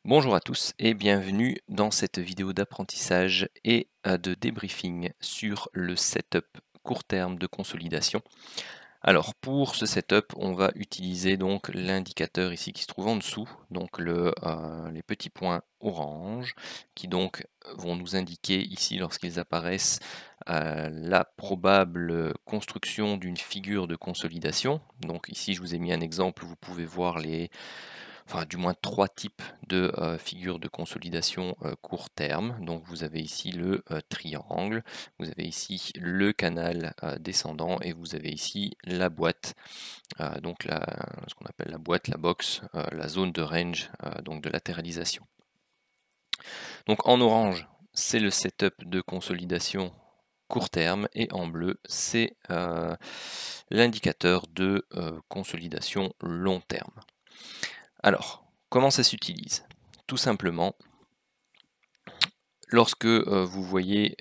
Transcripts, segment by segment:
Bonjour à tous et bienvenue dans cette vidéo d'apprentissage et de débriefing sur le setup court terme de consolidation. Alors pour ce setup, on va utiliser donc l'indicateur ici qui se trouve en dessous, donc les petits points orange qui donc vont nous indiquer ici lorsqu'ils apparaissent la probable construction d'une figure de consolidation. Donc ici je vous ai mis un exemple, vous pouvez voir du moins trois types de figures de consolidation court terme. Donc vous avez ici le triangle, vous avez ici le canal descendant et vous avez ici la boîte, ce qu'on appelle la boîte, la box, la zone de range, donc de latéralisation. Donc en orange, c'est le setup de consolidation court terme et en bleu, c'est l'indicateur de consolidation long terme. Alors, comment ça s'utilise? Tout simplement, lorsque vous voyez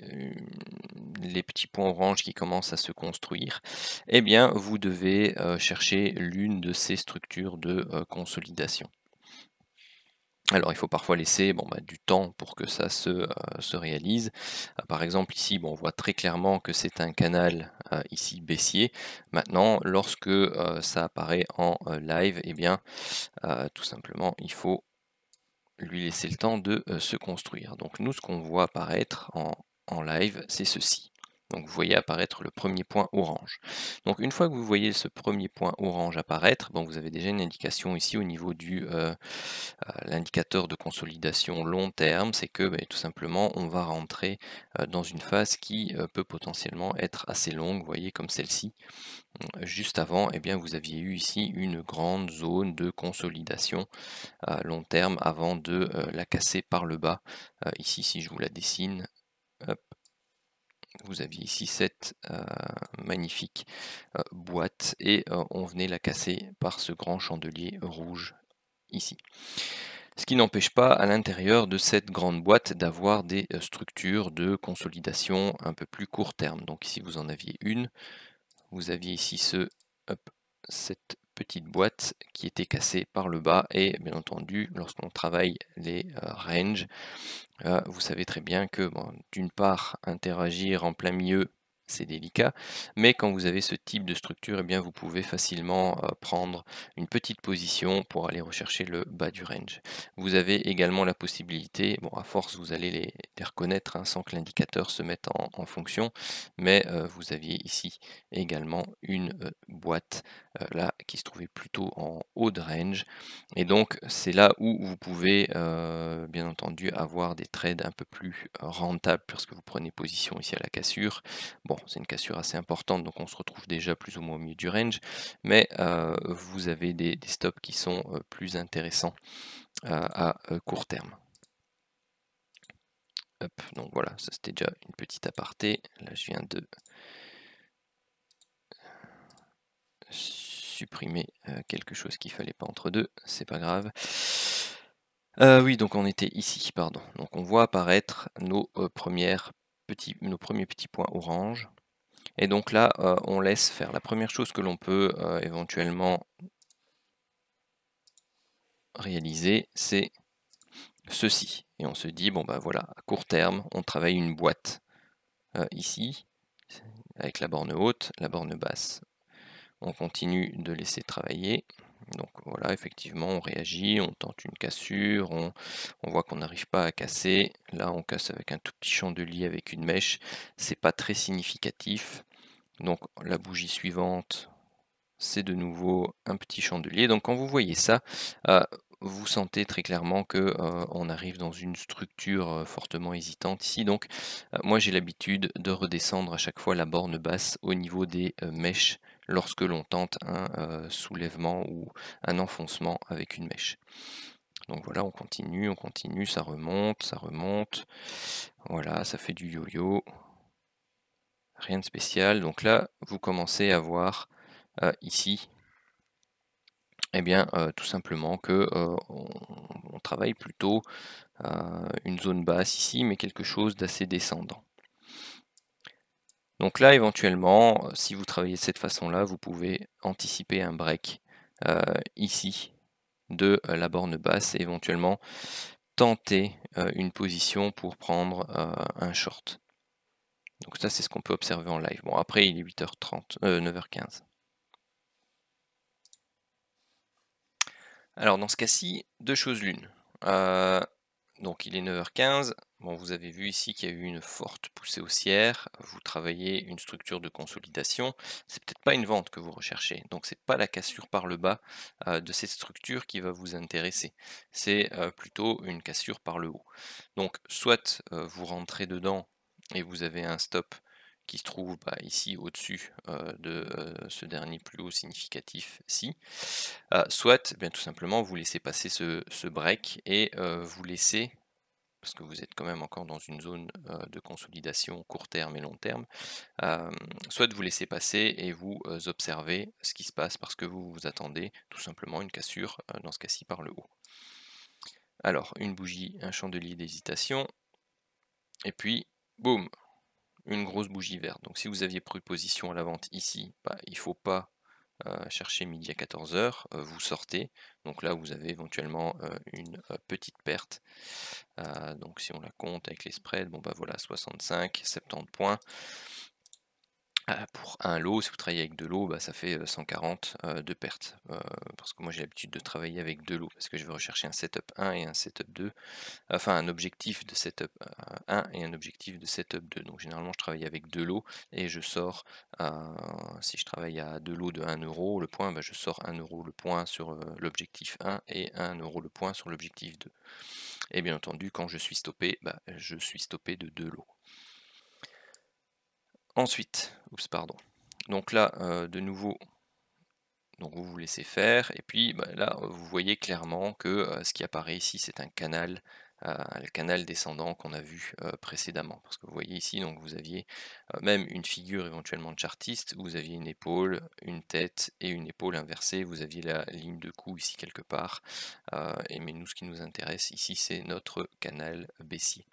les petits points orange qui commencent à se construire, eh bien, vous devez chercher l'une de ces structures de consolidation. Alors, il faut parfois laisser du temps pour que ça se réalise. Par exemple, ici, on voit très clairement que c'est un canal ici baissier. Maintenant, lorsque ça apparaît en live, eh bien, tout simplement, il faut lui laisser le temps de se construire. Donc nous, ce qu'on voit apparaître en live, c'est ceci. Donc vous voyez apparaître le premier point orange. Donc une fois que vous voyez ce premier point orange apparaître, vous avez déjà une indication ici au niveau du l'indicateur de consolidation long terme, c'est que tout simplement on va rentrer dans une phase qui peut potentiellement être assez longue, vous voyez comme celle-ci. Juste avant, eh bien, vous aviez eu ici une grande zone de consolidation à long terme avant de la casser par le bas. Ici, si je vous la dessine, hop, vous aviez ici cette magnifique boîte et on venait la casser par ce grand chandelier rouge ici. Ce qui n'empêche pas à l'intérieur de cette grande boîte d'avoir des structures de consolidation un peu plus court terme. Donc ici vous en aviez une, vous aviez ici cette petite boîte qui était cassée par le bas et bien entendu lorsqu'on travaille les ranges, vous savez très bien que d'une part interagir en plein milieu c'est délicat, mais quand vous avez ce type de structure, eh bien, vous pouvez facilement prendre une petite position pour aller rechercher le bas du range. Vous avez également la possibilité, à force vous allez les reconnaître sans que l'indicateur se mette en fonction, mais vous aviez ici également une boîte là qui se trouvait plutôt en haut de range, et donc c'est là où vous pouvez bien entendu avoir des trades un peu plus rentables puisque vous prenez position ici à la cassure. Bon, c'est une cassure assez importante, donc on se retrouve déjà plus ou moins au milieu du range, mais vous avez des stops qui sont plus intéressants à court terme. Hop, donc voilà, ça c'était déjà une petite aparté. Là, je viens de supprimer quelque chose qu'il fallait pas entre deux, c'est pas grave. Oui, donc on était ici, pardon. Donc on voit apparaître nos premiers petits points orange. Et donc là, on laisse faire. La première chose que l'on peut éventuellement réaliser, c'est ceci. Et on se dit, voilà, à court terme, on travaille une boîte ici, avec la borne haute, la borne basse. On continue de laisser travailler. Donc voilà, effectivement, on réagit, on tente une cassure, on voit qu'on n'arrive pas à casser. Là, on casse avec un tout petit chandelier avec une mèche. C'est pas très significatif. Donc la bougie suivante, c'est de nouveau un petit chandelier. Donc quand vous voyez ça, vous sentez très clairement que on arrive dans une structure fortement hésitante ici. Donc moi j'ai l'habitude de redescendre à chaque fois la borne basse au niveau des mèches lorsque l'on tente un soulèvement ou un enfoncement avec une mèche. Donc voilà, on continue, ça remonte, ça remonte. Voilà, ça fait du yo-yo. Rien de spécial. Donc là, vous commencez à voir ici, eh bien, tout simplement que on travaille plutôt une zone basse ici, mais quelque chose d'assez descendant. Donc là, éventuellement, si vous travaillez de cette façon-là, vous pouvez anticiper un break ici de la borne basse et éventuellement tenter une position pour prendre un short. Donc ça, c'est ce qu'on peut observer en live. Bon, après, il est 8h30, 9h15. Alors, dans ce cas-ci, deux choses l'une. Donc, il est 9h15. Bon, vous avez vu ici qu'il y a eu une forte poussée haussière. Vous travaillez une structure de consolidation. C'est peut-être pas une vente que vous recherchez. Donc, c'est pas la cassure par le bas de cette structure qui va vous intéresser. C'est plutôt une cassure par le haut. Donc, soit vous rentrez dedans et vous avez un stop qui se trouve ici au-dessus de ce dernier plus haut significatif-ci, soit bien tout simplement vous laissez passer ce break et vous laissez, parce que vous êtes quand même encore dans une zone de consolidation court terme et long terme, soit vous laissez passer et vous observez ce qui se passe parce que vous vous attendez tout simplement une cassure, dans ce cas-ci par le haut. Alors, une bougie, un chandelier d'hésitation, et puis boum, une grosse bougie verte. Donc si vous aviez pris position à la vente ici, il ne faut pas chercher midi à 14h, vous sortez. Donc là, vous avez éventuellement une petite perte. Donc si on la compte avec les spreads, bon voilà, 65, 70 points. Pour un lot, si vous travaillez avec deux lots, ça fait 140 de perte. Parce que moi j'ai l'habitude de travailler avec deux lots, parce que je vais rechercher un setup 1 et un setup 2. Enfin, un objectif de setup 1 et un objectif de setup 2. Donc généralement je travaille avec deux lots et je sors, si je travaille à deux lots de 1 euro le point, je sors 1 euro le point sur l'objectif 1 et 1 euro le point sur l'objectif 2. Et bien entendu, quand je suis stoppé, je suis stoppé de deux lots. Ensuite, donc là, de nouveau, donc vous vous laissez faire, et puis là, vous voyez clairement que ce qui apparaît ici, c'est un canal, le canal descendant qu'on a vu précédemment. Parce que vous voyez ici, donc vous aviez même une figure éventuellement de chartiste, vous aviez une épaule, une tête et une épaule inversée, vous aviez la ligne de cou ici quelque part, mais nous, ce qui nous intéresse ici, c'est notre canal baissier.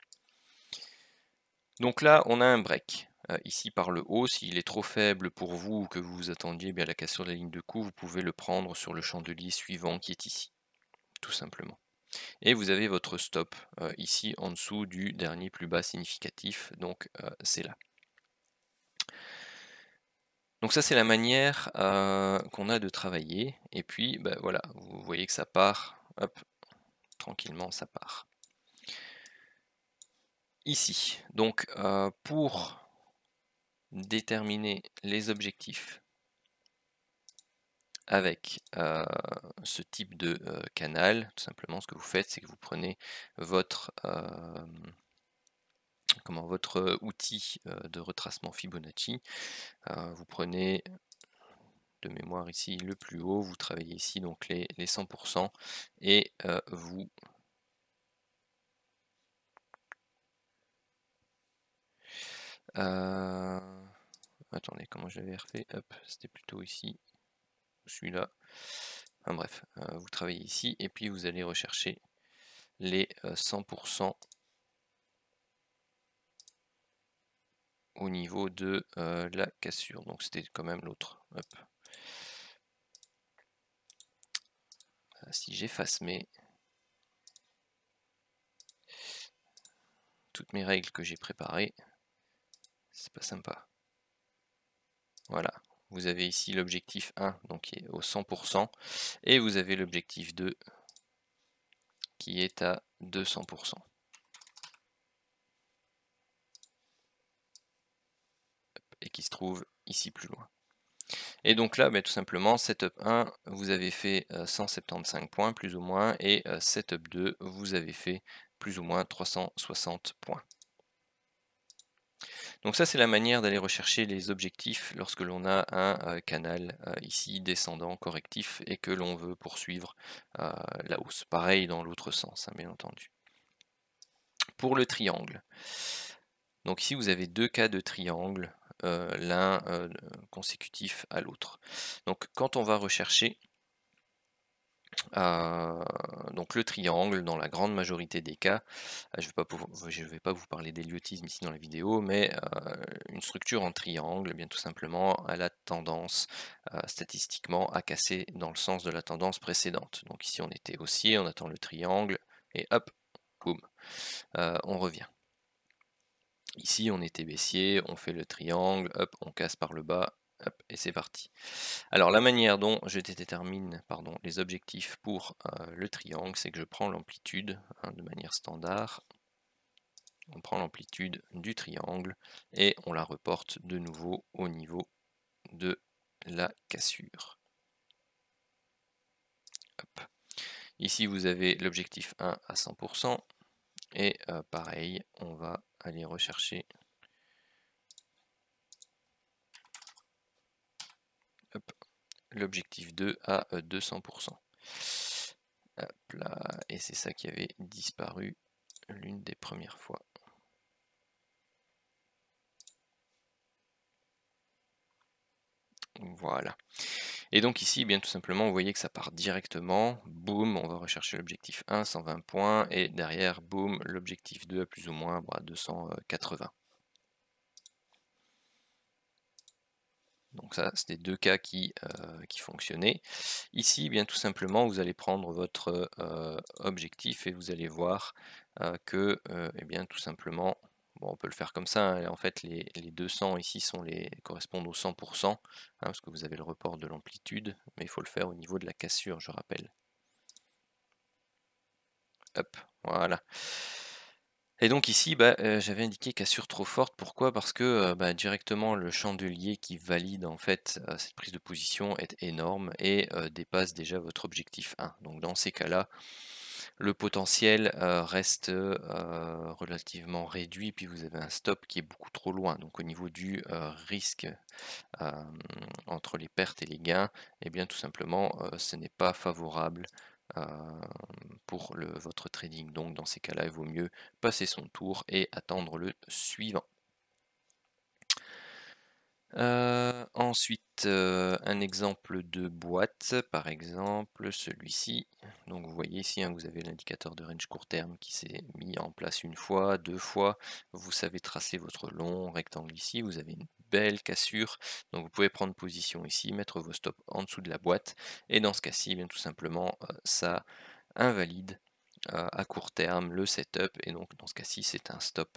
Donc là, on a un break. Ici par le haut, s'il est trop faible pour vous ou que vous vous attendiez à la cassure de la ligne de cou, vous pouvez le prendre sur le chandelier suivant qui est ici, tout simplement. Et vous avez votre stop ici en dessous du dernier plus bas significatif, donc c'est là. Donc ça c'est la manière qu'on a de travailler, et puis voilà, vous voyez que ça part, hop, tranquillement ça part. Ici, donc pour déterminer les objectifs avec ce type de canal, tout simplement ce que vous faites, c'est que vous prenez votre, votre outil de retracement Fibonacci, vous prenez de mémoire ici le plus haut, vous travaillez ici donc les 100% et vous attendez, comment je l'avais refait? Hop, c'était plutôt ici, celui-là. Enfin bref, vous travaillez ici et puis vous allez rechercher les 100% au niveau de la cassure. Donc c'était quand même l'autre. Si j'efface toutes mes règles que j'ai préparées, c'est pas sympa. Voilà, vous avez ici l'objectif 1 donc qui est au 100% et vous avez l'objectif 2 qui est à 200%. Et qui se trouve ici plus loin. Et donc là, tout simplement, setup 1, vous avez fait 175 points plus ou moins, et setup 2, vous avez fait plus ou moins 360 points. Donc ça, c'est la manière d'aller rechercher les objectifs lorsque l'on a un canal ici descendant correctif et que l'on veut poursuivre la hausse. Pareil dans l'autre sens, hein, bien entendu. Pour le triangle, donc ici vous avez deux cas de triangle, l'un consécutif à l'autre. Donc quand on va rechercher Donc le triangle, dans la grande majorité des cas, je ne vais pas vous parler d'héliotisme ici dans la vidéo, mais une structure en triangle, eh bien tout simplement, elle a tendance statistiquement à casser dans le sens de la tendance précédente. Donc ici on était haussier, on attend le triangle, et hop, boum, on revient. Ici on était baissier, on fait le triangle, hop, on casse par le bas, hop, et c'est parti. Alors la manière dont je détermine les objectifs pour le triangle, c'est que je prends l'amplitude de manière standard. On prend l'amplitude du triangle et on la reporte de nouveau au niveau de la cassure. Hop. Ici vous avez l'objectif 1 à 100% et pareil, on va aller rechercher l'objectif 2 à 200%. Hop là, et c'est ça qui avait disparu l'une des premières fois. Voilà. Et donc ici, bien tout simplement, vous voyez que ça part directement, boum, on va rechercher l'objectif 1, 120 points, et derrière, boum, l'objectif 2 à plus ou moins 280. Donc ça, c'était deux cas qui fonctionnaient. Ici, bien tout simplement, vous allez prendre votre objectif et vous allez voir que, eh bien, tout simplement, bon, on peut le faire comme ça, hein, en fait, les 200 ici correspondent aux 100%, parce que vous avez le report de l'amplitude, mais il faut le faire au niveau de la cassure, je rappelle. Hop, voilà. Et donc ici, j'avais indiqué cassure trop forte. Pourquoi? Parce que directement le chandelier qui valide en fait cette prise de position est énorme et dépasse déjà votre objectif 1. Donc dans ces cas-là, le potentiel reste relativement réduit, puis vous avez un stop qui est beaucoup trop loin. Donc au niveau du risque entre les pertes et les gains, eh bien tout simplement ce n'est pas favorable pour votre trading. Donc dans ces cas-là, il vaut mieux passer son tour et attendre le suivant. Ensuite, un exemple de boîte, par exemple celui-ci. Donc vous voyez ici, vous avez l'indicateur de range court terme qui s'est mis en place une fois, deux fois. Vous savez tracer votre long rectangle ici, vous avez une belle cassure. Donc vous pouvez prendre position ici, mettre vos stops en dessous de la boîte. Et dans ce cas-ci, bien tout simplement, ça invalide à court terme le setup, et donc dans ce cas-ci c'est un stop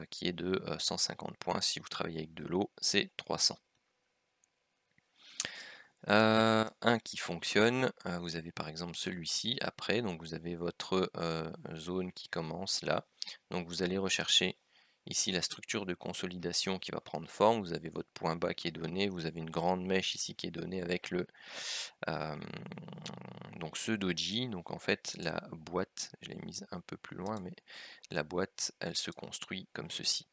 qui est de 150 points. Si vous travaillez avec de l'eau, c'est 300. Un qui fonctionne, vous avez par exemple celui-ci après, donc vous avez votre zone qui commence là, donc vous allez rechercher ici la structure de consolidation qui va prendre forme, vous avez votre point bas qui est donné, vous avez une grande mèche ici qui est donnée avec le donc ce doji. Donc en fait la boîte, je l'ai mise un peu plus loin, mais la boîte elle se construit comme ceci.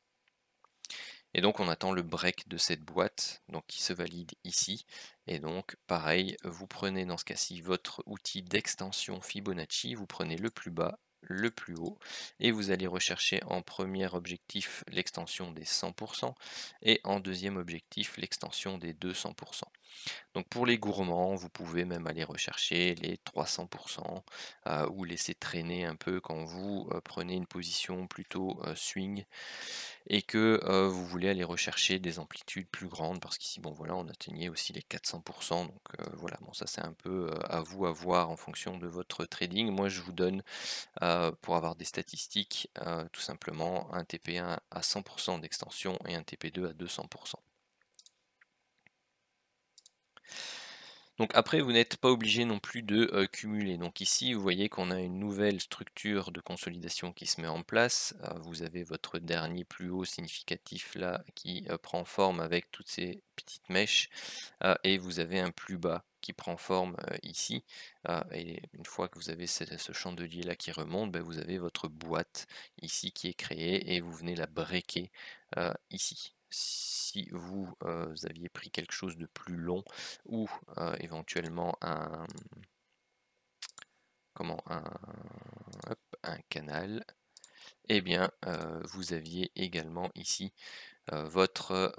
Et donc on attend le break de cette boîte, donc qui se valide ici. Et donc pareil, vous prenez dans ce cas-ci votre outil d'extension Fibonacci, vous prenez le plus bas, le plus haut, et vous allez rechercher en premier objectif l'extension des 100% et en deuxième objectif l'extension des 200%. Donc pour les gourmands, vous pouvez même aller rechercher les 300% ou laisser traîner un peu quand vous prenez une position plutôt swing et que vous voulez aller rechercher des amplitudes plus grandes, parce qu'ici bon voilà, on atteignait aussi les 400%. Donc voilà, bon ça c'est un peu à vous à voir en fonction de votre trading. Moi je vous donne pour avoir des statistiques tout simplement un TP1 à 100% d'extension et un TP2 à 200%. Donc après, vous n'êtes pas obligé non plus de cumuler. Donc ici, vous voyez qu'on a une nouvelle structure de consolidation qui se met en place. Vous avez votre dernier plus haut significatif là qui prend forme avec toutes ces petites mèches. Et vous avez un plus bas qui prend forme ici. Et une fois que vous avez ce chandelier là qui remonte, vous avez votre boîte ici qui est créée et vous venez la breaker ici. Si vous aviez pris quelque chose de plus long ou éventuellement un canal, et bien vous aviez également ici votre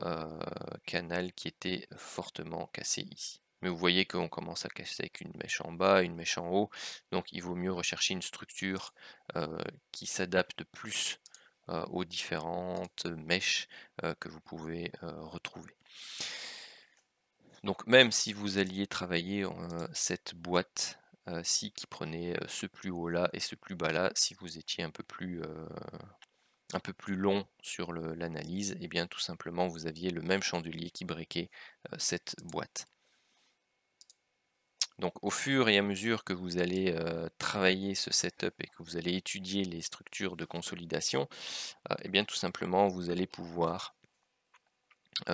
canal qui était fortement cassé ici. mais vous voyez qu'on commence à casser avec une mèche en bas, une mèche en haut, donc il vaut mieux rechercher une structure qui s'adapte plus aux différentes mèches que vous pouvez retrouver. Donc même si vous alliez travailler cette boîte-ci qui prenait ce plus haut là et ce plus bas là, si vous étiez un peu plus long sur l'analyse, et bien tout simplement vous aviez le même chandelier qui breakait cette boîte. Donc au fur et à mesure que vous allez travailler ce setup et que vous allez étudier les structures de consolidation, et bien tout simplement vous allez pouvoir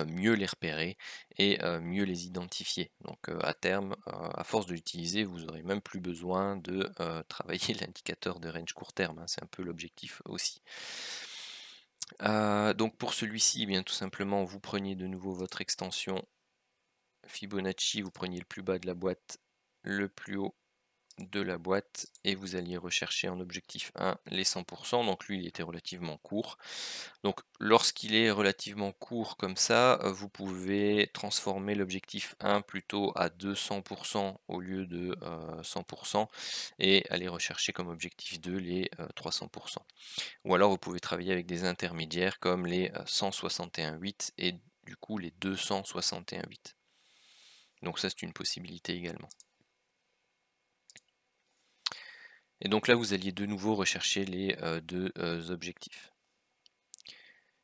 mieux les repérer et mieux les identifier. Donc à terme, à force de l'utiliser, vous n'aurez même plus besoin de travailler l'indicateur de range court terme, hein, c'est un peu l'objectif aussi. Donc pour celui-ci, eh bien tout simplement, vous preniez de nouveau votre extension Fibonacci, vous preniez le plus bas de la boîte, le plus haut de la boîte, et vous alliez rechercher en objectif 1 les 100%, donc lui il était relativement court. Donc lorsqu'il est relativement court comme ça, vous pouvez transformer l'objectif 1 plutôt à 200% au lieu de 100%, et aller rechercher comme objectif 2 les 300%. Ou alors vous pouvez travailler avec des intermédiaires comme les 161,8 et du coup les 261,8. Donc ça c'est une possibilité également. Et donc là vous alliez de nouveau rechercher les deux objectifs.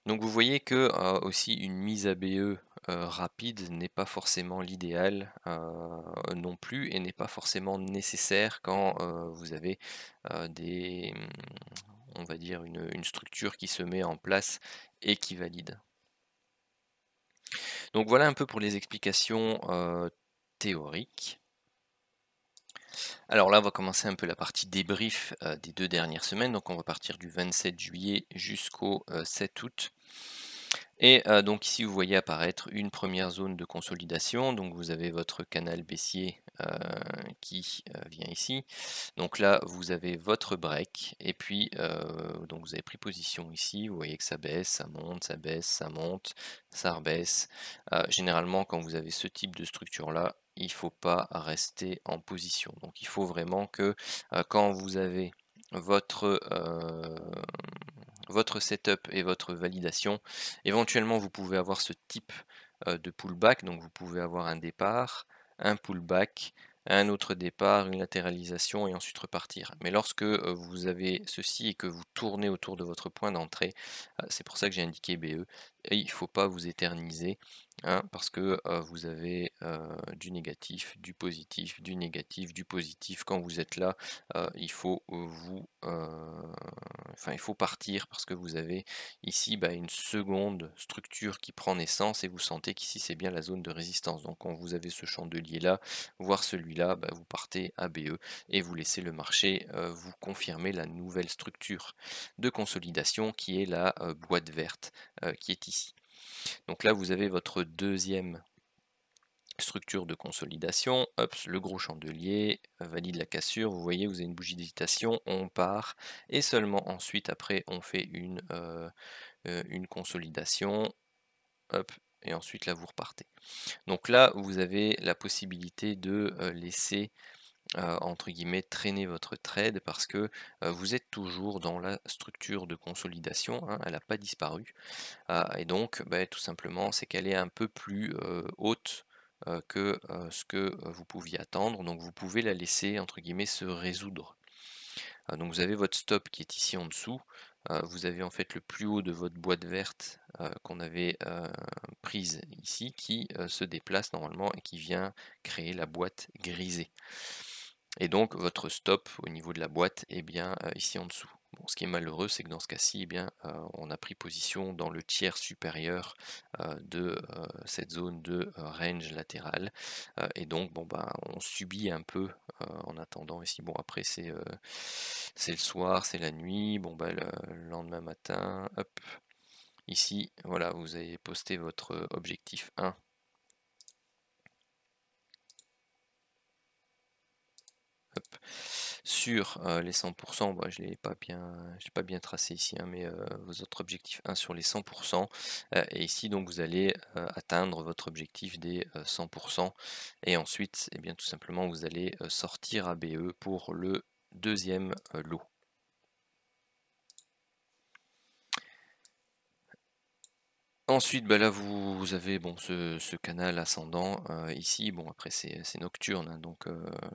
Donc vous voyez que aussi une mise à BE rapide n'est pas forcément l'idéal non plus, et n'est pas forcément nécessaire quand vous avez on va dire une structure qui se met en place et qui valide. Donc voilà un peu pour les explications théoriques. Alors là, on va commencer un peu la partie débrief des 2 dernières semaines. Donc on va partir du 27 juillet jusqu'au 7 août. Et donc ici, vous voyez apparaître une première zone de consolidation. Donc vous avez votre canal baissier qui vient ici. Donc là, vous avez votre break. Et puis, donc vous avez pris position ici. Vous voyez que ça baisse, ça monte, ça baisse, ça monte, ça rebaisse. Généralement, quand vous avez ce type de structure-là, il ne faut pas rester en position. Donc il faut vraiment que quand vous avez votre setup et votre validation, éventuellement vous pouvez avoir ce type de pullback, donc vous pouvez avoir un départ, un pullback, un autre départ, une latéralisation et ensuite repartir. Mais lorsque vous avez ceci et que vous tournez autour de votre point d'entrée, c'est pour ça que j'ai indiqué BE, et il ne faut pas vous éterniser, hein, parce que vous avez du négatif, du positif, du négatif, du positif. Quand vous êtes là, il faut il faut partir parce que vous avez ici une seconde structure qui prend naissance et vous sentez qu'ici c'est bien la zone de résistance. Donc quand vous avez ce chandelier là, voire celui-là, vous partez à BE et vous laissez le marché vous confirmer la nouvelle structure de consolidation qui est la boîte verte qui est ici. Donc là vous avez votre deuxième structure de consolidation, hop, le gros chandelier, valide la cassure, vous voyez, vous avez une bougie d'hésitation, on part, et seulement ensuite, après, on fait une consolidation, hop, et ensuite là, vous repartez. Donc là, vous avez la possibilité de laisser, entre guillemets, traîner votre trade, parce que vous êtes toujours dans la structure de consolidation, hein, elle n'a pas disparu, et donc, tout simplement, c'est qu'elle est un peu plus haute que ce que vous pouviez attendre, donc vous pouvez la laisser entre guillemets se résoudre. Donc vous avez votre stop qui est ici en dessous, vous avez en fait le plus haut de votre boîte verte qu'on avait prise ici, qui se déplace normalement et qui vient créer la boîte grisée. Et donc votre stop au niveau de la boîte est bien ici en dessous. Bon, ce qui est malheureux, c'est que dans ce cas-ci, on a pris position dans le tiers supérieur de cette zone de range latéral. Et donc, on subit un peu en attendant ici. Bon, après, c'est le soir, c'est la nuit. Bon, le lendemain matin, hop, ici, voilà, vous avez posté votre objectif 1. Hop. Sur les 100%, bah, je l'ai pas bien tracé ici, hein, mais votre objectif 1 sur les 100%, et ici donc vous allez atteindre votre objectif des 100%, et ensuite, eh bien, tout simplement, vous allez sortir ABE pour le deuxième lot. Ensuite, bah là, vous avez bon, ce canal ascendant ici. Bon, après, c'est nocturne, hein, donc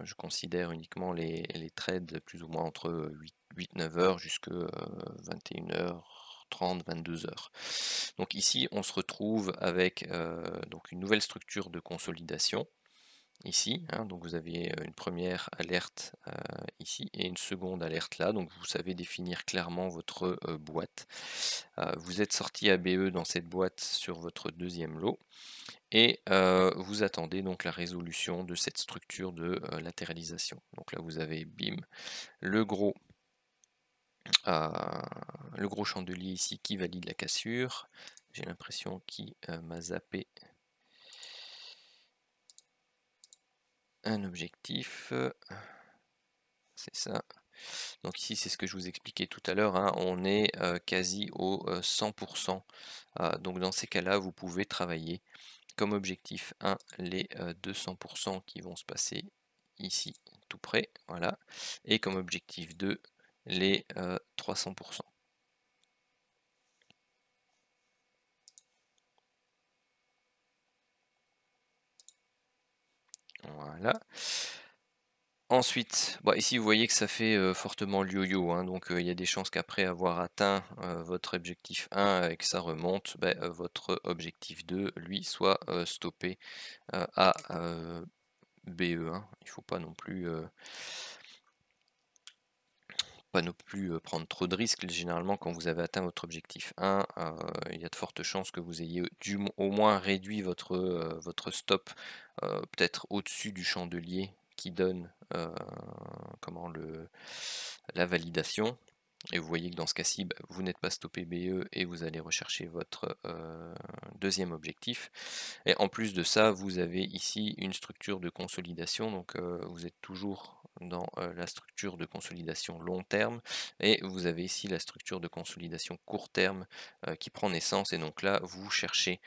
je considère uniquement les trades plus ou moins entre 8-9 heures jusqu'à 21h30, 22 heures. Donc ici, on se retrouve avec donc une nouvelle structure de consolidation. Ici, hein, donc vous avez une première alerte ici et une seconde alerte là, donc vous savez définir clairement votre boîte. Vous êtes sorti ABE dans cette boîte sur votre deuxième lot et vous attendez donc la résolution de cette structure de latéralisation. Donc là vous avez bim le gros chandelier ici qui valide la cassure. J'ai l'impression qu'il m'a zappé un objectif. C'est ça. Donc ici, c'est ce que je vous expliquais tout à l'heure, hein, on est quasi au 100%. Donc dans ces cas-là, vous pouvez travailler comme objectif 1 les 200% qui vont se passer ici tout près, voilà, et comme objectif 2 les 300%. Voilà. Ensuite, bah, ici vous voyez que ça fait fortement le yo-yo, hein, donc il y a des chances qu'après avoir atteint votre objectif 1 et que ça remonte, bah, votre objectif 2 lui soit stoppé à BE. Hein. Il ne faut pas non plus prendre trop de risques. Généralement, quand vous avez atteint votre objectif 1, il y a de fortes chances que vous ayez au moins réduit votre stop peut-être au-dessus du chandelier qui donne la validation. Et vous voyez que dans ce cas-ci, bah, vous n'êtes pas stoppé BE et vous allez rechercher votre deuxième objectif. Et en plus de ça, vous avez ici une structure de consolidation. Donc vous êtes toujours dans la structure de consolidation long terme. Et vous avez ici la structure de consolidation court terme qui prend naissance. Et donc là, vous cherchez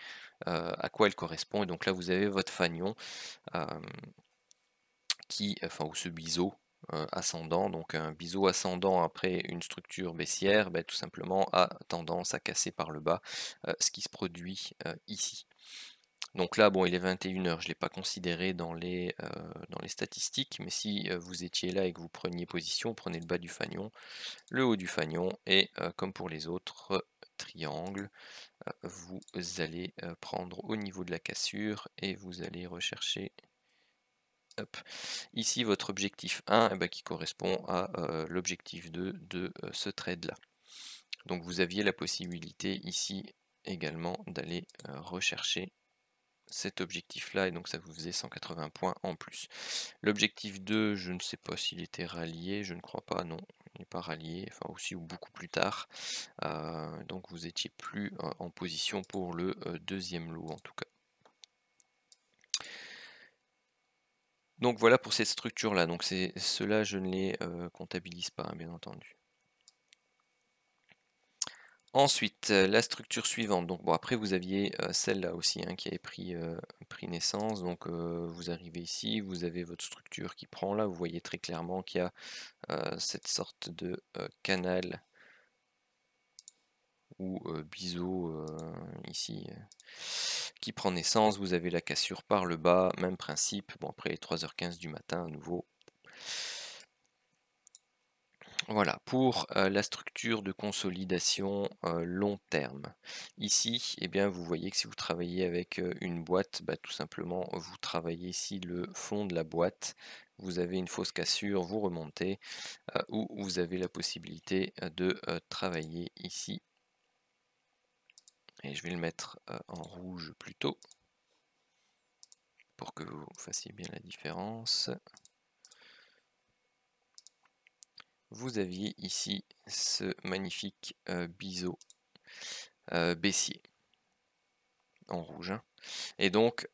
à quoi elle correspond. Et donc là, vous avez votre fanion ou ce biseau ascendant, donc un biseau ascendant après une structure baissière, tout simplement a tendance à casser par le bas, ce qui se produit ici. Donc là, bon, il est 21h, je ne l'ai pas considéré dans les statistiques, mais si vous étiez là et que vous preniez position, prenez le bas du fanion, le haut du fanion, et comme pour les autres triangles, vous allez prendre au niveau de la cassure et vous allez rechercher. Hop. Ici, votre objectif 1 qui correspond à l'objectif 2 de ce trade-là. Donc vous aviez la possibilité ici également d'aller rechercher cet objectif-là, et donc ça vous faisait 180 points en plus. L'objectif 2, je ne sais pas s'il était rallié, je ne crois pas, non, il n'est pas rallié, enfin aussi ou beaucoup plus tard. Donc vous étiez plus en position pour le deuxième lot en tout cas. Donc voilà pour cette structure-là. Donc ceux-là, je ne les comptabilise pas, hein, bien entendu. Ensuite, la structure suivante. Donc bon, après vous aviez celle-là aussi hein, qui avait pris naissance. Donc vous arrivez ici, vous avez votre structure qui prend là. Vous voyez très clairement qu'il y a cette sorte de canal ou biseau ici qui prend naissance. Vous avez la cassure par le bas, même principe. Bon, après les 3h15 du matin à nouveau. Voilà, pour la structure de consolidation long terme. Ici, eh bien, vous voyez que si vous travaillez avec une boîte, tout simplement, vous travaillez ici le fond de la boîte. Vous avez une fausse cassure, vous remontez, ou vous avez la possibilité de travailler ici. Et je vais le mettre en rouge plutôt, pour que vous fassiez bien la différence. Vous aviez ici ce magnifique biseau baissier en rouge. Hein. Et donc,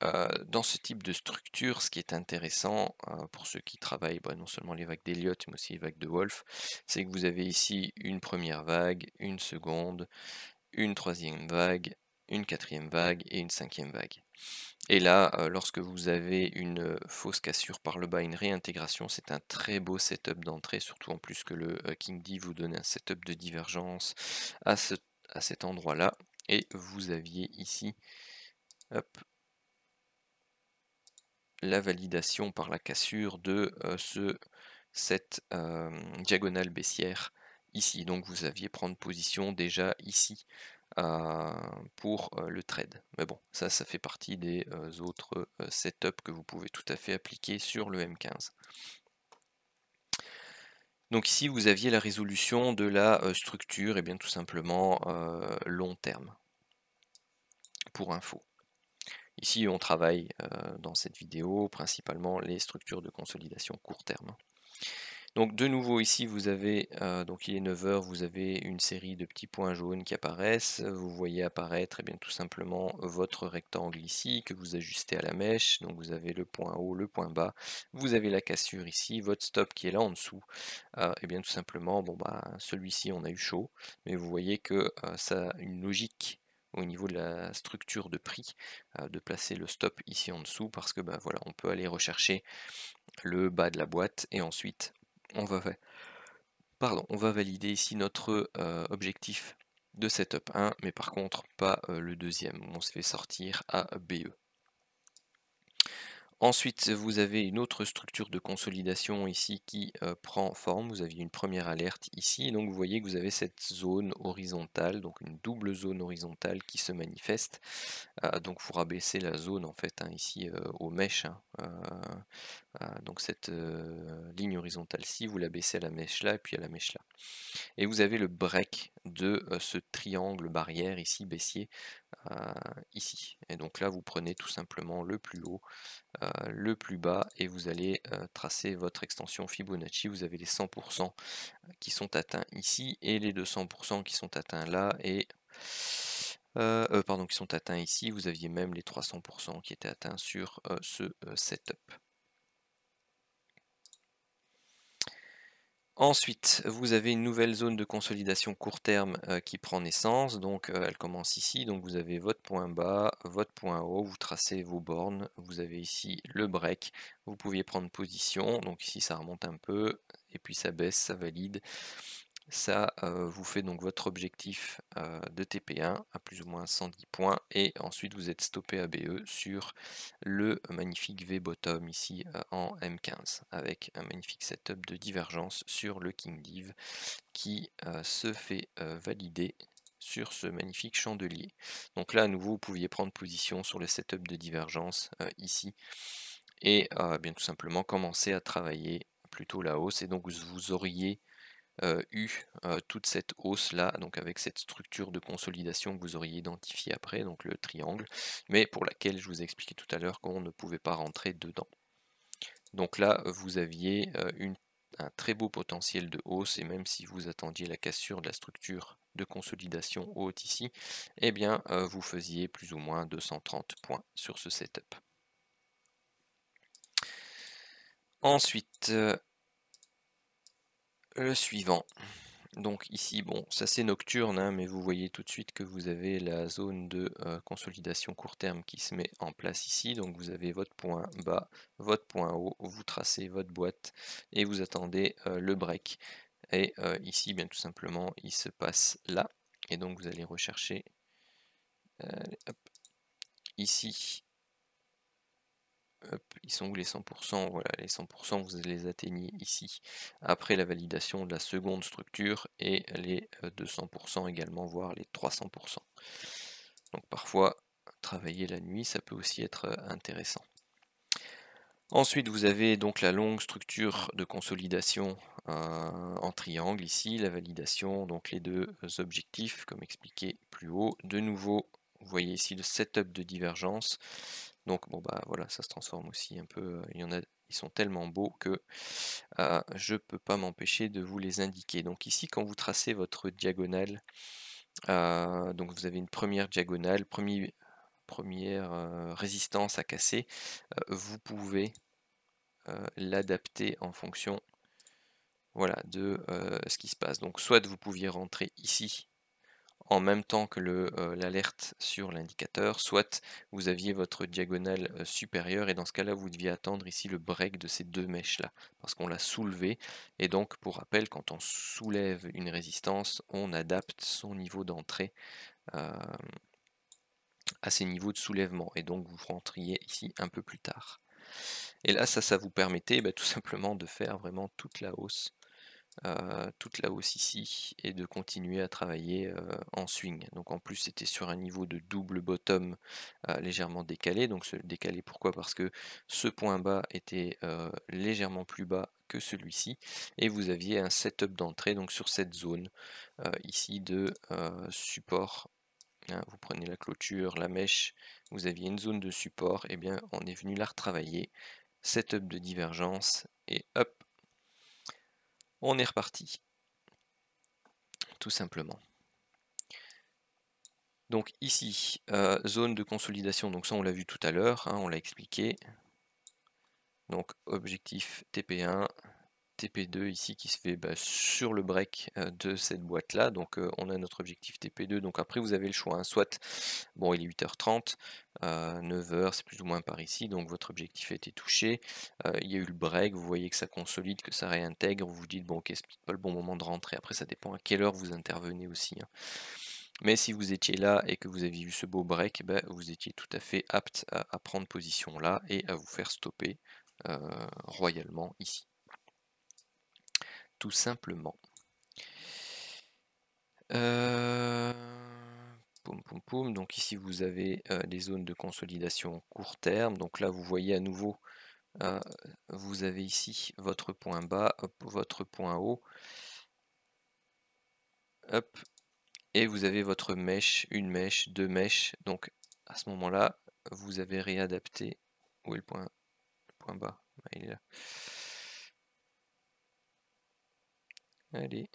dans ce type de structure, ce qui est intéressant pour ceux qui travaillent non seulement les vagues d'Elliott, mais aussi les vagues de Wolff, c'est que vous avez ici une première vague, une seconde, une troisième vague, une quatrième vague et une cinquième vague. Et là, lorsque vous avez une fausse cassure par le bas, une réintégration, c'est un très beau setup d'entrée, surtout en plus que le KingD vous donne un setup de divergence à cet endroit-là. Et vous aviez ici, hop, la validation par la cassure de cette diagonale baissière ici. Donc vous aviez prendre position déjà ici pour le trade. Mais bon, ça fait partie des autres setups que vous pouvez tout à fait appliquer sur le M15. Donc ici, vous aviez la résolution de la structure, et bien tout simplement long terme, pour info. Ici, on travaille dans cette vidéo principalement les structures de consolidation court terme. Donc de nouveau ici vous avez, donc il est 9 h, vous avez une série de petits points jaunes qui apparaissent, vous voyez apparaître bien tout simplement votre rectangle ici que vous ajustez à la mèche, donc vous avez le point haut, le point bas, vous avez la cassure ici, votre stop qui est là en dessous, et bien tout simplement celui-ci on a eu chaud, mais vous voyez que ça a une logique au niveau de la structure de prix de placer le stop ici en dessous parce que voilà, on peut aller rechercher le bas de la boîte et ensuite on va valider ici notre objectif de setup 1, mais par contre pas le deuxième, où on se fait sortir à BE. Ensuite, vous avez une autre structure de consolidation ici qui prend forme. Vous aviez une première alerte ici, donc vous voyez que vous avez cette zone horizontale, donc une double zone horizontale qui se manifeste. Donc il faut rabaisser la zone en fait ici aux mèches. Donc cette ligne horizontale-ci, vous la baissez à la mèche là et puis à la mèche là. Et vous avez le break de ce triangle barrière ici, baissier, ici. Et donc là, vous prenez tout simplement le plus haut, le plus bas, et vous allez tracer votre extension Fibonacci. Vous avez les 100% qui sont atteints ici, et les 200% qui sont atteints là, et qui sont atteints ici. Vous aviez même les 300% qui étaient atteints sur ce setup. Ensuite, vous avez une nouvelle zone de consolidation court terme qui prend naissance, donc elle commence ici, donc vous avez votre point bas, votre point haut, vous tracez vos bornes, vous avez ici le break, vous pouviez prendre position, donc ici ça remonte un peu, et puis ça baisse, ça valide. Ça vous fait donc votre objectif de TP1 à plus ou moins 110 points, et ensuite vous êtes stoppé à BE sur le magnifique V-bottom ici en M15 avec un magnifique setup de divergence sur le King Div qui se fait valider sur ce magnifique chandelier. Donc là à nouveau vous pouviez prendre position sur le setup de divergence ici et bien tout simplement commencer à travailler plutôt la hausse, et donc vous auriez eu toute cette hausse là, donc avec cette structure de consolidation que vous auriez identifiée après, donc le triangle, mais pour laquelle je vous ai expliqué tout à l'heure qu'on ne pouvait pas rentrer dedans. Donc là vous aviez un très beau potentiel de hausse, et même si vous attendiez la cassure de la structure de consolidation haute ici, eh bien vous faisiez plus ou moins 230 points sur ce setup. Ensuite, le suivant. Donc ici, bon, ça c'est nocturne, hein, mais vous voyez tout de suite que vous avez la zone de consolidation court terme qui se met en place ici. Donc vous avez votre point bas, votre point haut, vous tracez votre boîte et vous attendez le break. Et ici, bien tout simplement, il se passe là. Et donc vous allez rechercher hop, ici. Hop, ils sont où les 100%? Voilà, les 100%, vous les atteignez ici, après la validation de la seconde structure, et les 200% également, voire les 300%. Donc parfois, travailler la nuit, ça peut aussi être intéressant. Ensuite, vous avez donc la longue structure de consolidation en triangle ici, la validation, donc les deux objectifs, comme expliqué plus haut. De nouveau, vous voyez ici le setup de divergence. Donc bon voilà, ça se transforme aussi un peu, ils sont tellement beaux que je peux pas m'empêcher de vous les indiquer. Donc ici, quand vous tracez votre diagonale, donc vous avez une première diagonale, premier première résistance à casser, vous pouvez l'adapter en fonction, voilà, de ce qui se passe. Donc soit vous pouviez rentrer ici en même temps que l'alerte sur l'indicateur, soit vous aviez votre diagonale supérieure, et dans ce cas-là, vous deviez attendre ici le break de ces deux mèches-là, parce qu'on l'a soulevé, et donc pour rappel, quand on soulève une résistance, on adapte son niveau d'entrée à ces niveaux de soulèvement, et donc vous rentriez ici un peu plus tard. Et là, ça vous permettait tout simplement de faire vraiment toute la hausse ici, et de continuer à travailler en swing. Donc en plus c'était sur un niveau de double bottom légèrement décalé. Donc décalé pourquoi? Parce que ce point bas était légèrement plus bas que celui-ci, et vous aviez un setup d'entrée donc sur cette zone ici de support. Vous prenez la clôture, la mèche, vous aviez une zone de support, et bien on est venu la retravailler, setup de divergence, et hop, on est reparti, tout simplement. Donc ici, zone de consolidation, donc ça on l'a vu tout à l'heure, on l'a expliqué. Donc objectif TP1, TP2 ici qui se fait sur le break de cette boîte là. Donc on a notre objectif TP2, donc après vous avez le choix, soit, bon il est 8h30, 9h c'est plus ou moins par ici, donc votre objectif a été touché, il y a eu le break, vous voyez que ça consolide, que ça réintègre, vous vous dites bon ok c'est peut-être pas le bon moment de rentrer, après ça dépend à quelle heure vous intervenez aussi. Mais si vous étiez là et que vous aviez vu ce beau break, vous étiez tout à fait apte à prendre position là et à vous faire stopper royalement ici. Tout simplement. Poum, poum, poum. Donc ici vous avez les zones de consolidation court terme. Donc là vous voyez à nouveau, vous avez ici votre point bas, hop, votre point haut. Hop, et vous avez votre mèche, une mèche, deux mèches. Donc à ce moment-là, vous avez réadapté. Où est le point bas? Il est là. Allez.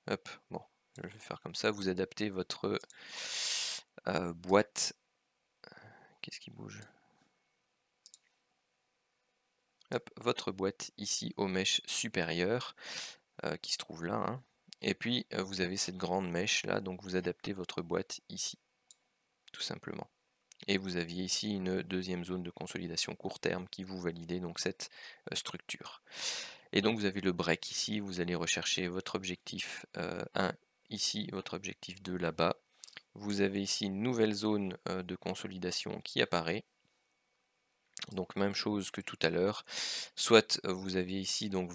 Hop, bon, je vais faire comme ça. Vous adaptez votre boîte. Qu'est-ce qui bouge? Hop, votre boîte ici aux mèches supérieures qui se trouve là. Et puis vous avez cette grande mèche là, donc vous adaptez votre boîte ici, tout simplement. Et vous aviez ici une deuxième zone de consolidation court terme qui vous validait donc cette structure. Et donc vous avez le break ici, vous allez rechercher votre objectif 1 ici, votre objectif 2 là-bas. Vous avez ici une nouvelle zone de consolidation qui apparaît. Donc même chose que tout à l'heure, soit vous aviez ici donc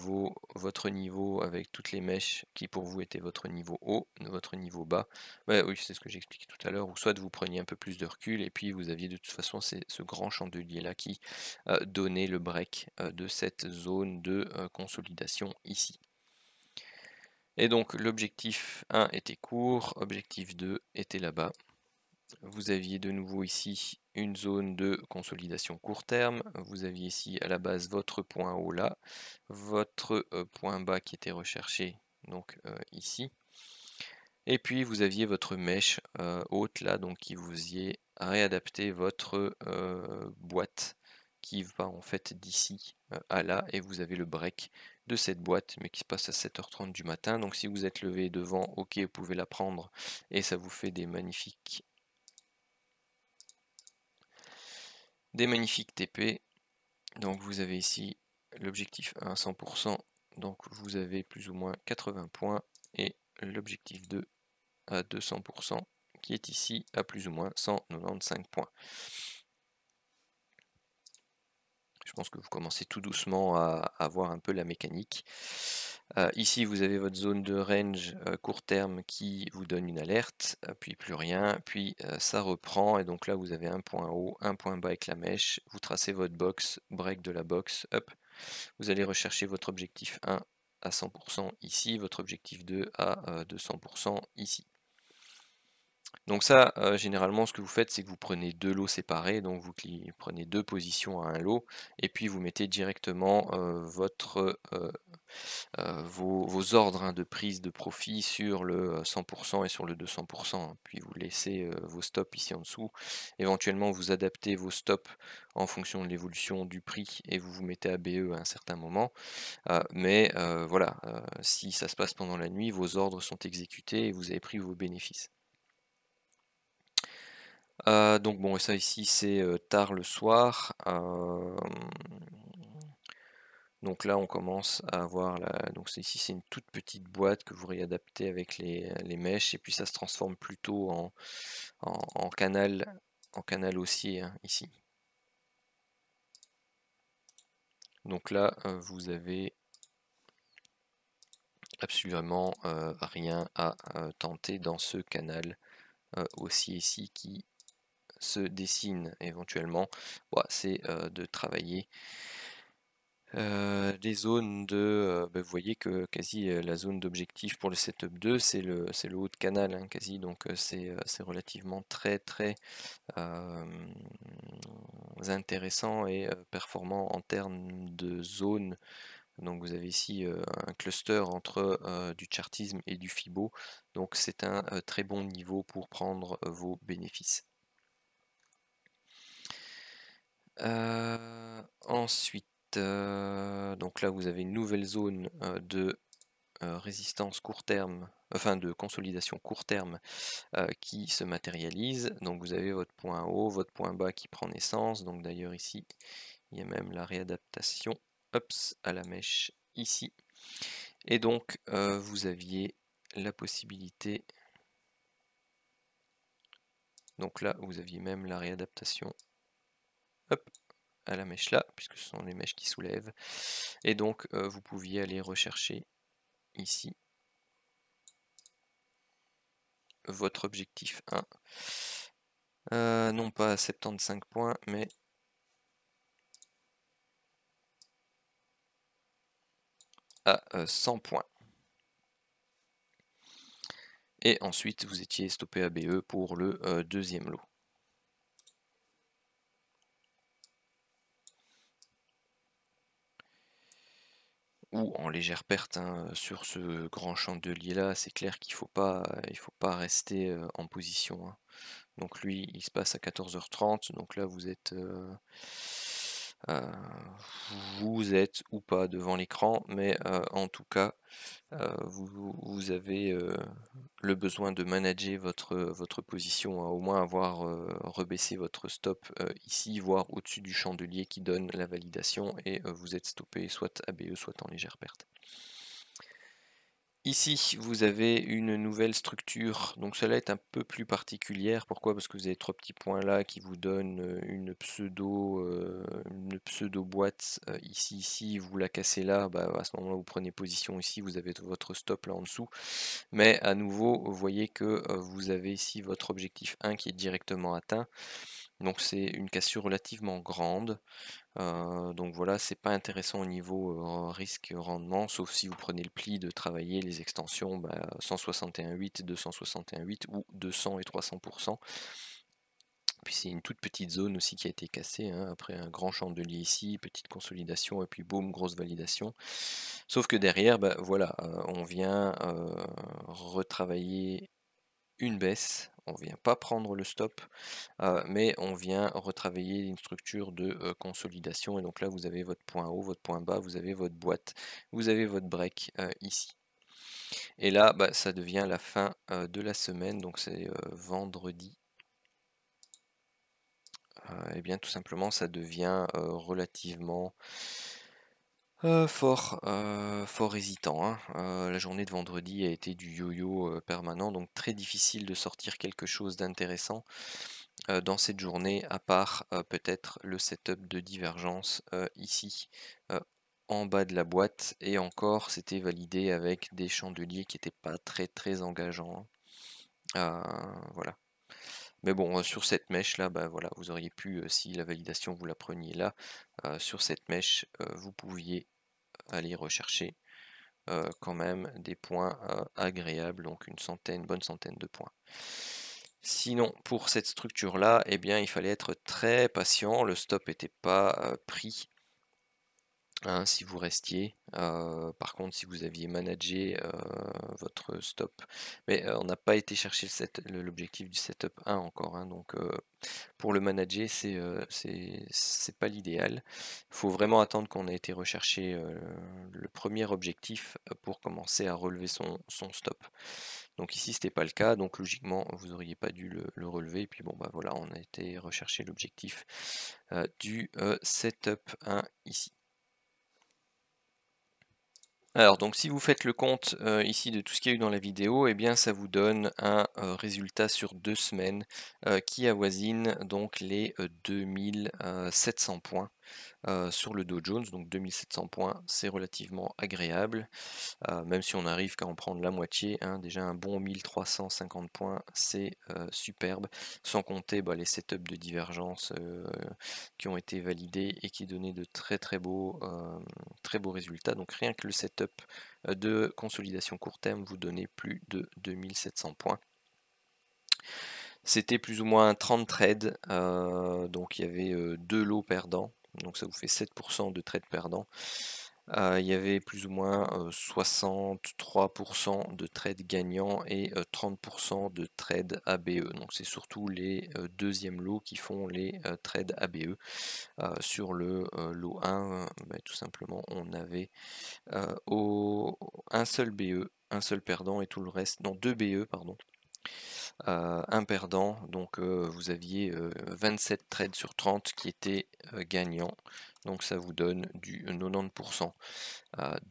votre niveau avec toutes les mèches qui pour vous était votre niveau haut, votre niveau bas, oui c'est ce que j'expliquais tout à l'heure, ou soit vous preniez un peu plus de recul et puis vous aviez de toute façon ce grand chandelier là qui donnait le break de cette zone de consolidation ici. Et donc l'objectif 1 était court, objectif 2 était là-bas. Vous aviez de nouveau ici une zone de consolidation court terme, vous aviez ici à la base votre point haut là, votre point bas qui était recherché donc ici, et puis vous aviez votre mèche haute là, donc qui vous faisiez réadapter votre boîte qui va en fait d'ici à là, et vous avez le break de cette boîte mais qui se passe à 7h30 du matin. Donc si vous êtes levé devant, ok, vous pouvez la prendre et ça vous fait des magnifiques TP. Donc vous avez ici l'objectif 1 à 100%, donc vous avez plus ou moins 80 points, et l'objectif 2 à 200% qui est ici à plus ou moins 195 points. Je pense que vous commencez tout doucement à voir un peu la mécanique. Ici vous avez votre zone de range court terme qui vous donne une alerte, puis plus rien, puis ça reprend, et donc là vous avez un point haut, un point bas avec la mèche, vous tracez votre box, break de la box, hop, vous allez rechercher votre objectif 1 à 100% ici, votre objectif 2 à 200% ici. Donc ça, généralement, ce que vous faites, c'est que vous prenez 2 lots séparés, donc vous prenez 2 positions à un lot et puis vous mettez directement, vos ordres, hein, de prise de profit sur le, 100 et sur le 200, hein. Puis vous laissez, vos stops ici en dessous. Éventuellement, vous adaptez vos stops en fonction de l'évolution du prix et vous vous mettez à BE à un certain moment. Mais voilà, si ça se passe pendant la nuit, vos ordres sont exécutés et vous avez pris vos bénéfices. Donc bon, et ça ici c'est tard le soir. Donc là on commence à avoir donc ici c'est une toute petite boîte que vous réadaptez avec les mèches et puis ça se transforme plutôt en canal haussier, hein, ici. Donc là vous avez absolument rien à tenter dans ce canal haussier ici qui se dessine éventuellement. C'est de travailler des zones de, vous voyez que quasi la zone d'objectif pour le setup 2 c'est le haut de canal, hein, quasi, donc c'est relativement très intéressant et performant en termes de zone. Donc vous avez ici un cluster entre du chartisme et du Fibo, donc c'est un très bon niveau pour prendre vos bénéfices. Ensuite, donc là vous avez une nouvelle zone de résistance court terme, enfin de consolidation court terme qui se matérialise. Donc vous avez votre point haut, votre point bas qui prend naissance. Donc d'ailleurs ici, il y a même la réadaptation à la mèche ici. Et donc vous aviez la possibilité, donc là vous aviez même la réadaptation à la mèche là, puisque ce sont les mèches qui soulèvent. Et donc vous pouviez aller rechercher ici votre objectif 1. Non pas à 75 points, mais à 100 points. Et ensuite, vous étiez stoppé à BE pour le deuxième lot. Ou en légère perte, hein, sur ce grand chandelier là, c'est clair qu'il faut pas rester en position, hein. Donc lui, il se passe à 14h30, donc là vous êtes ou pas devant l'écran, mais en tout cas, vous avez le besoin de manager votre position, à au moins avoir rebaissé votre stop ici, voire au-dessus du chandelier qui donne la validation, et vous êtes stoppé soit à BE, soit en légère perte. Ici, vous avez une nouvelle structure, donc celle-là est un peu plus particulière. Pourquoi? Parce que vous avez 3 petits points là qui vous donnent une pseudo boîte ici, vous la cassez là, à ce moment-là vous prenez position ici, vous avez votre stop là en dessous. Mais à nouveau, vous voyez que vous avez ici votre objectif 1 qui est directement atteint. Donc c'est une cassure relativement grande. Donc voilà, c'est pas intéressant au niveau risque-rendement, sauf si vous prenez le pli de travailler les extensions 161,8, 261,8 ou 200 et 300%. Puis c'est une toute petite zone aussi qui a été cassée, hein, après un grand chandelier ici, petite consolidation, et puis boum, grosse validation. Sauf que derrière, voilà, on vient retravailler une baisse, on vient pas prendre le stop, mais on vient retravailler une structure de consolidation. Et donc là vous avez votre point haut, votre point bas, vous avez votre boîte, vous avez votre break ici. Et là ça devient la fin de la semaine, donc c'est vendredi. Et bien tout simplement ça devient relativement fort hésitant, hein. La journée de vendredi a été du yo-yo permanent, donc très difficile de sortir quelque chose d'intéressant dans cette journée, à part peut-être le setup de divergence ici en bas de la boîte, et encore c'était validé avec des chandeliers qui n'étaient pas très engageants, hein. Voilà. Mais bon, sur cette mèche là, voilà, vous auriez pu, si la validation vous la preniez là, sur cette mèche, vous pouviez aller rechercher quand même des points agréables, donc une bonne centaine de points. Sinon, pour cette structure-là, eh bien, il fallait être très patient. Le stop n'était pas pris. Hein, si vous restiez. Par contre, si vous aviez managé votre stop, mais on n'a pas été chercher l'objectif du setup 1 encore, hein, donc pour le manager, c'est pas l'idéal. Il faut vraiment attendre qu'on ait été rechercher le premier objectif pour commencer à relever son stop. Donc ici, c'était pas le cas, donc logiquement, vous auriez pas dû le relever. Et puis bon, bah voilà, on a été rechercher l'objectif du setup 1 ici. Alors donc si vous faites le compte ici de tout ce qu'il y a eu dans la vidéo, eh bien ça vous donne un résultat sur 2 semaines qui avoisine donc les 2700 points sur le Dow Jones. Donc 2700 points, c'est relativement agréable, même si on arrive qu'à en prendre la moitié, hein. Déjà un bon 1350 points, c'est superbe, sans compter les setups de divergence qui ont été validés et qui donnaient de très beaux résultats. Donc rien que le setup de consolidation court terme vous donnait plus de 2700 points. C'était plus ou moins 30 trades, donc il y avait 2 lots perdants, donc ça vous fait 7% de trades perdants. Il y avait plus ou moins 63% de trades gagnants et 30% de trades ABE. Donc c'est surtout les deuxièmes lots qui font les trades ABE. Sur le lot 1, tout simplement, on avait un seul BE, un seul perdant et tout le reste, non, 2 BE, pardon. Un perdant, donc vous aviez 27 trades sur 30 qui étaient gagnants, donc ça vous donne du 90%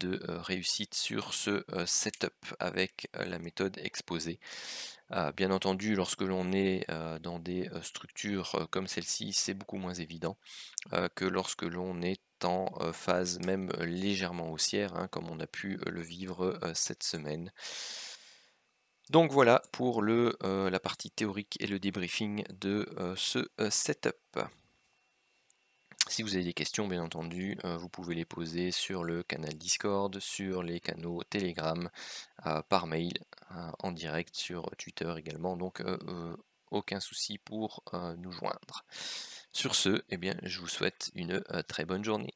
de réussite sur ce setup avec la méthode exposée. Bien entendu, lorsque l'on est dans des structures comme celle-ci, c'est beaucoup moins évident que lorsque l'on est en phase même légèrement haussière, hein, comme on a pu le vivre cette semaine. Donc voilà pour la partie théorique et le débriefing de ce setup. Si vous avez des questions, bien entendu, vous pouvez les poser sur le canal Discord, sur les canaux Telegram, par mail, en direct sur Twitter également, donc aucun souci pour nous joindre. Sur ce, eh bien, je vous souhaite une très bonne journée.